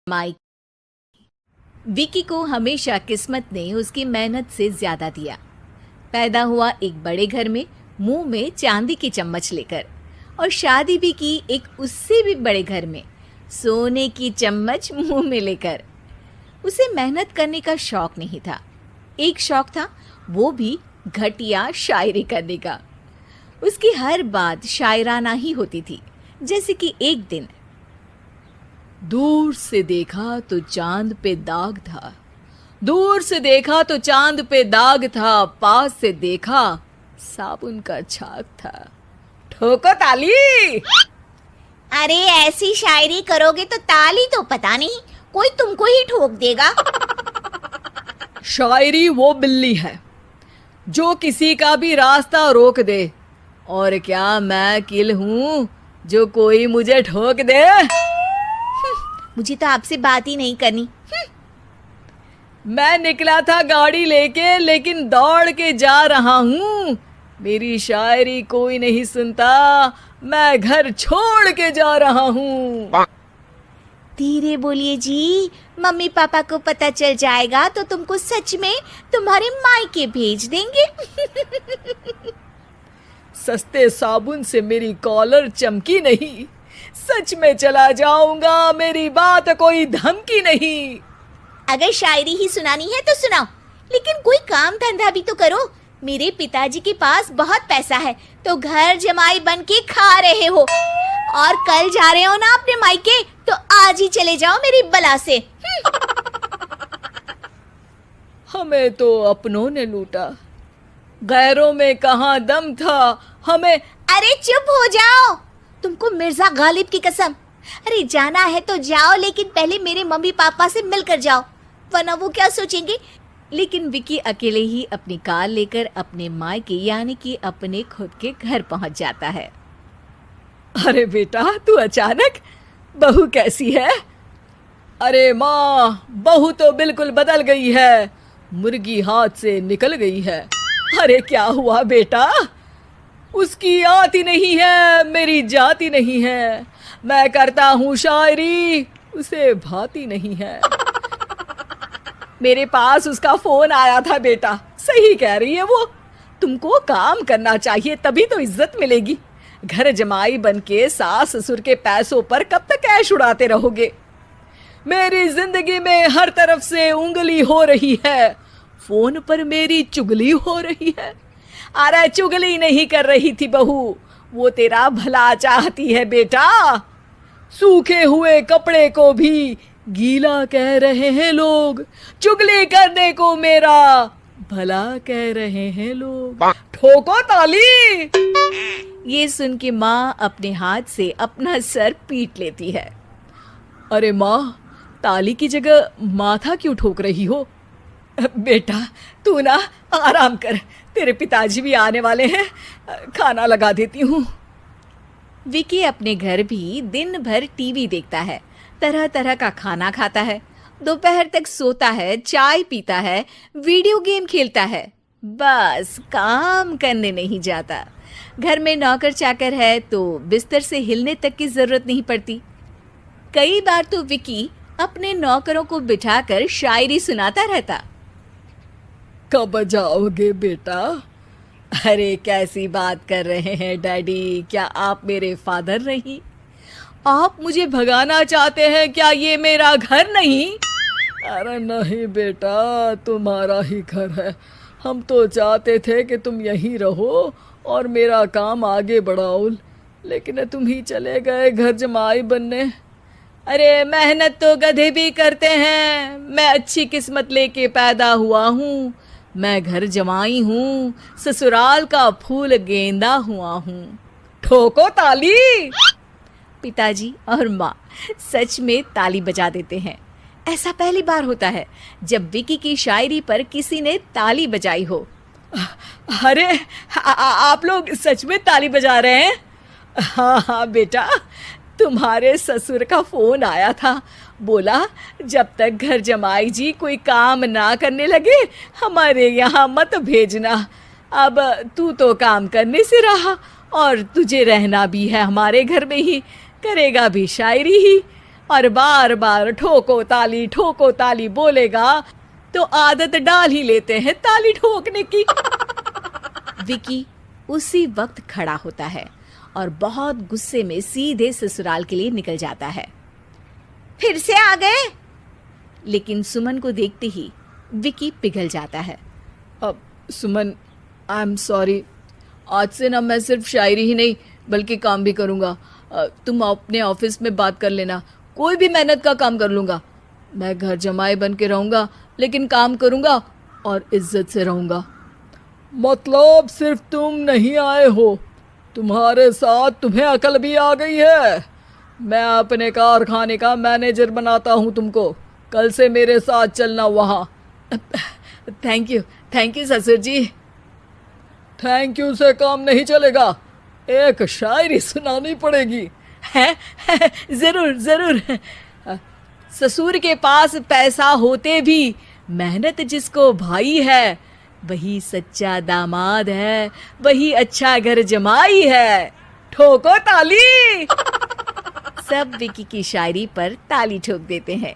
Mic. Vicky को हमेशा किस्मत ने उसकी मेहनत से ज्यादा दिया। पैदा हुआ एक बड़े घर में, मुंह में चांदी की चम्मच लेकर, और शादी भी की एक उससे भी बड़े घर में, सोने की चम्मच मुंह में लेकर। उसे मेहनत करने का शौक नहीं था। एक शौक था, वो भी घटिया शायरी करने का। उसकी हर बात शायराना ही होती थी। जैसे कि एक दिन, दूर से देखा तो चांद पे दाग था, दूर से देखा तो चांद पे दाग था, पास से देखा साबुन का छाग था। ठोको ताली। अरे ऐसी शायरी करोगे तो ताली तो पता नहीं, कोई तुमको ही ठोक देगा। शायरी वो बिल्ली है जो किसी का भी रास्ता रोक दे, और क्या मैं किल हूं जो कोई मुझे ठोक दे। मुझे तो आपसे बात ही नहीं करनी। मैं निकला था गाड़ी लेके, लेकिन दौड़ के जा रहा हूँ। मेरी शायरी कोई नहीं सुनता, मैं घर छोड़ के जा रहा हूँ। धीरे बोलिए जी, मम्मी पापा को पता चल जाएगा तो तुमको सच में तुम्हारे मायके भेज देंगे। सस्ते साबुन से मेरी कॉलर चमकी नहीं, सच में चला जाऊंगा, मेरी बात कोई धमकी नहीं। अगर शायरी ही सुनानी है तो सुनाओ, लेकिन कोई काम धंधा भी तो करो। मेरे पिताजी के पास बहुत पैसा है, तो घर जमाई बन के खा रहे हो, और कल जा रहे हो ना अपने मायके, तो आज ही चले जाओ मेरी बला से। हमें तो अपनों ने लूटा, गैरों में कहाँ दम था हमें। अरे चुप हो जाओ, तुमको मिर्जा गालिब की कसम। अरे जाना है तो जाओ, लेकिन पहले मेरे मम्मी पापा से मिलकर जाओ, वरना वो क्या सोचेंगे। लेकिन विकी अकेले ही अपनी कार लेकर अपने मायके यानी कि अपने खुद के घर पहुंच जाता है। अरे बेटा, तू अचानक, बहू कैसी है? अरे माँ, बहू तो बिल्कुल बदल गई है, मुर्गी हाथ से निकल गई है। अरे क्या हुआ बेटा? उसकी आती नहीं है, मेरी जाती नहीं है। मैं करता हूँ शायरी, उसे भाती नहीं है। मेरे पास उसका फोन आया था बेटा, सही कह रही है वो। तुमको काम करना चाहिए, तभी तो इज्जत मिलेगी। घर जमाई बन के सास ससुर के पैसों पर कब तक ऐश उड़ाते रहोगे? मेरी जिंदगी में हर तरफ से उंगली हो रही है, फोन पर मेरी चुगली हो रही है। अरे चुगली नहीं कर रही थी बहू, वो तेरा भला चाहती है बेटा। सूखे हुए कपड़े को भी गीला कह रहे हैं लोग, चुगली करने को मेरा भला कह रहे हैं लोग। ठोको ताली। ये सुन के माँ अपने हाथ से अपना सर पीट लेती है। अरे माँ, ताली की जगह माथा क्यों ठोक रही हो? बेटा तू ना आराम कर, तेरे पिताजी भी आने वाले हैं, खाना लगा देती हूँ। विकी अपने घर भी दिन भर टीवी देखता है, तरह तरह का खाना खाता है, दोपहर तक सोता है, चाय पीता है, वीडियो गेम खेलता है, बस काम करने नहीं जाता। घर में नौकर चाकर है तो बिस्तर से हिलने तक की जरूरत नहीं पड़ती। कई बार तो विकी अपने नौकरों को बिठाकर शायरी सुनाता रहता। कब जाओगे बेटा? अरे कैसी बात कर रहे हैं डैडी, क्या आप मेरे फादर नहीं? आप मुझे भगाना चाहते हैं क्या? ये मेरा घर नहीं। अरे नहीं बेटा, तुम्हारा ही घर है। हम तो चाहते थे कि तुम यहीं रहो और मेरा काम आगे बढ़ाओ, लेकिन तुम ही चले गए घर जमाई बनने। अरे मेहनत तो गधे भी करते हैं, मैं अच्छी किस्मत लेके पैदा हुआ हूँ, मैं घर जमाई हूँ, ससुराल का फूल गेंदा हुआ हूँ। ठोको ताली। पिताजी और माँ सच में ताली बजा देते हैं। ऐसा पहली बार होता है जब विकी की शायरी पर किसी ने ताली बजाई हो। अरे आप लोग सच में ताली बजा रहे हैं? हाँ हाँ बेटा, तुम्हारे ससुर का फोन आया था, बोला जब तक घर जमाई जी कोई काम ना करने लगे हमारे यहाँ मत भेजना। अब तू तो काम करने से रहा और तुझे रहना भी है हमारे घर में ही, करेगा भी शायरी ही। और बार बार ठोको ताली बोलेगा तो आदत डाल ही लेते हैं ताली ठोकने की। विकी उसी वक्त खड़ा होता है और बहुत गुस्से में सीधे ससुराल के लिए निकल जाता है। फिर से आ गए? लेकिन सुमन को देखते ही विकी पिघल जाता है। अब सुमन, आई एम सॉरी, आज से ना मैं सिर्फ शायरी ही नहीं बल्कि काम भी करूँगा। तुम अपने ऑफिस में बात कर लेना, कोई भी मेहनत का काम कर लूँगा। मैं घर जमाई बन के रहूँगा लेकिन काम करूँगा और इज्जत से रहूँगा। मतलब सिर्फ तुम नहीं आए हो, तुम्हारे साथ तुम्हें अकल भी आ गई है। मैं अपने कारखाने का मैनेजर बनाता हूँ तुमको, कल से मेरे साथ चलना वहाँ। थैंक यू ससुर जी। थैंक यू से काम नहीं चलेगा, एक शायरी सुनानी पड़ेगी। है जरूर। ससुर के पास पैसा होते भी मेहनत जिसको भाई है, वही सच्चा दामाद है, वही अच्छा घर जमाई है। ठोको ताली। सब विकी की शायरी पर ताली ठोक देते हैं।